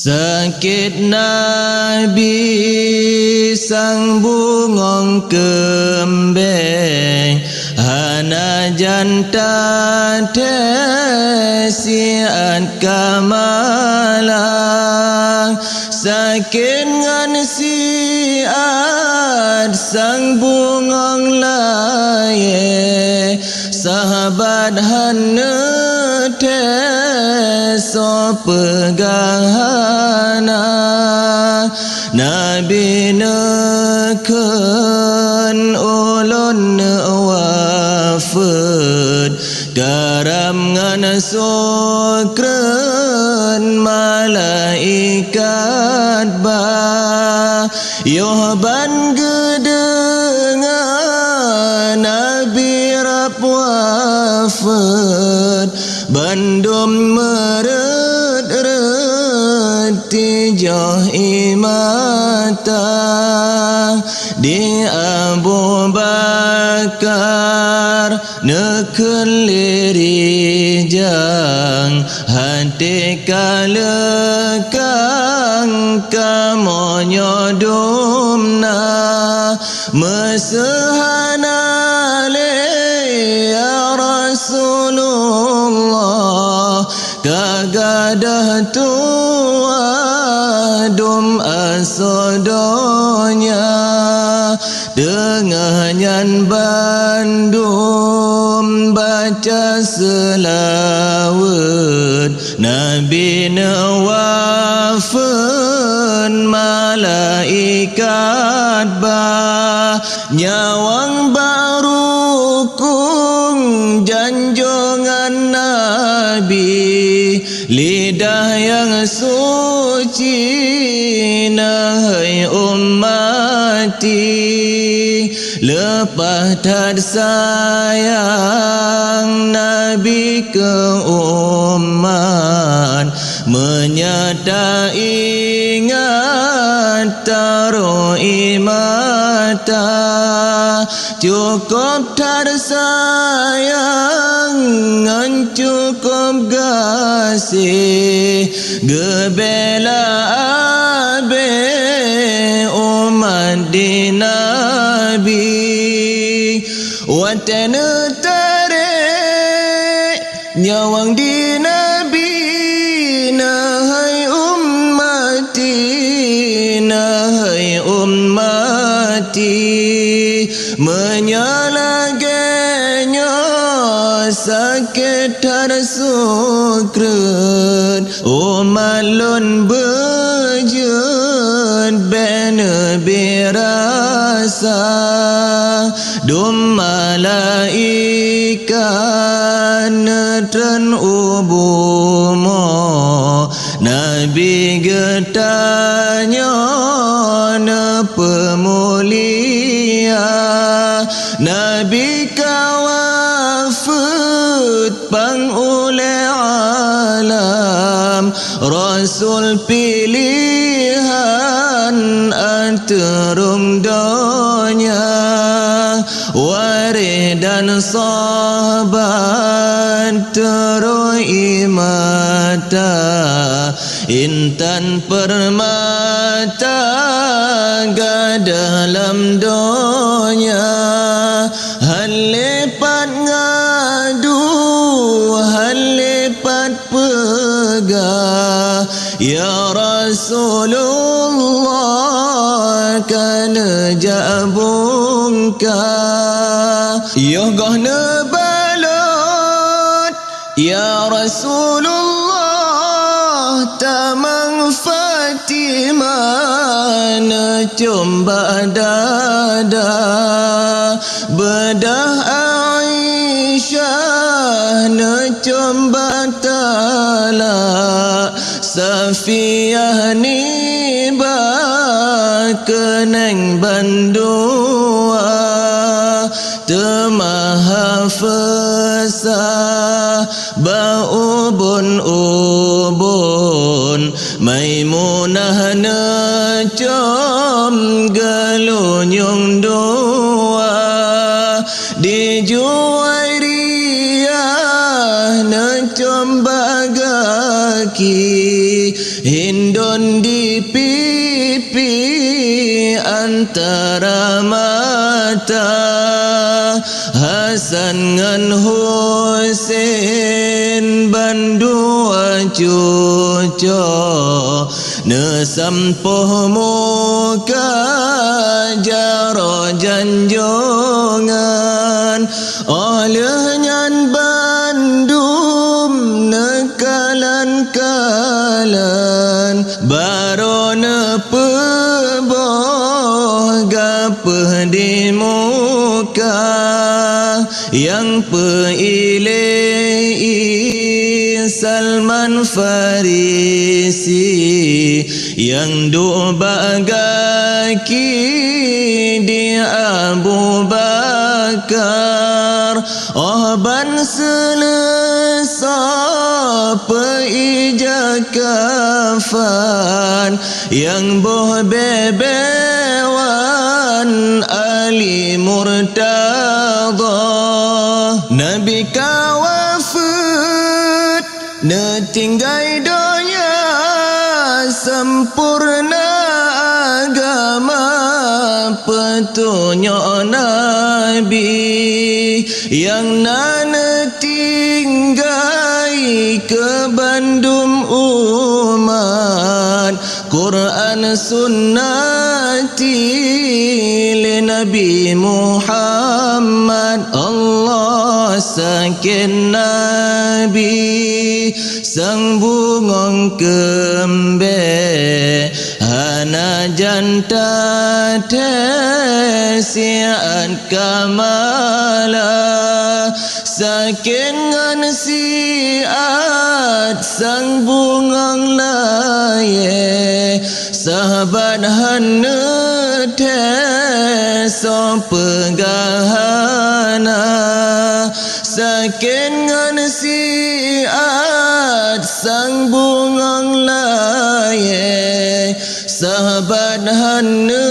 Sakit Nabi sang bungong kembeng hana janta tesiat kamalang sakit ngan siat sang bungong laye sahabat hana teso pegahana Nabi neken ulun wafud karam ngan sukren malaikat ba yohban gedengan Nabi rap wafud bandum meret-reti joh imata di Abu Bakar neken lirijang hati kalekang kamonyodumna mesehana ya Rasulullah kagadah tuadum asodonya denganyan bandum baca selawat Nabi nawafun malaikat ba nyawang baru kung janjongan Nabi lidah yang suci nahai ummati lepas tad sayang Nabi ke umat menyata ingat taruh imata cukup tad sayang ngan cukup gasih gebela abe umat di Nabi watana tarik nyawang di Nabi nahai ummati menyalagenya sakit tersukren umat lun bejut bena berasa dum malaikat netren ubumo Nabi getanya na pemulia Nabi kawafut pang ule alam Rasul pilihan anterum donya warid dan sahabat teroi mata intan permata dalam donya halipat ngadu halipat pegah ya Rasulullah kana jabungka yogoh nebalot ya Rasulullah tamang Fatimah necumba dada bedah Aisyah necumba talak Safiyah niba keneng bandua temaha fesah baubun Maimunah necom galunyung dua di Juwairiyah necom bagaki Hindun antara mata Hasan ngan Husain bandua cucu ne sampoh muka jaro janjongan oleh nyan bandum nekalan-kalan barona peboh gapeh di muka yang peilei Salman Farisi yang do bagaki di Abu Bakar ban selesa peija kafan yang boh bebewan Ali Murtada Nabi kawafat ne tinggai donya sempurna agama petunjuk Nabi yang nana tinggai ke bandum umat Quran sunnati li Nabi Muhammad Allah sakin Nabi sang bungong kembe hana janta tesian kamala sakin ngan siat sang bungong laye sahabat hana teso pegahana sakin ngan siat sang bungong laye sahabat hana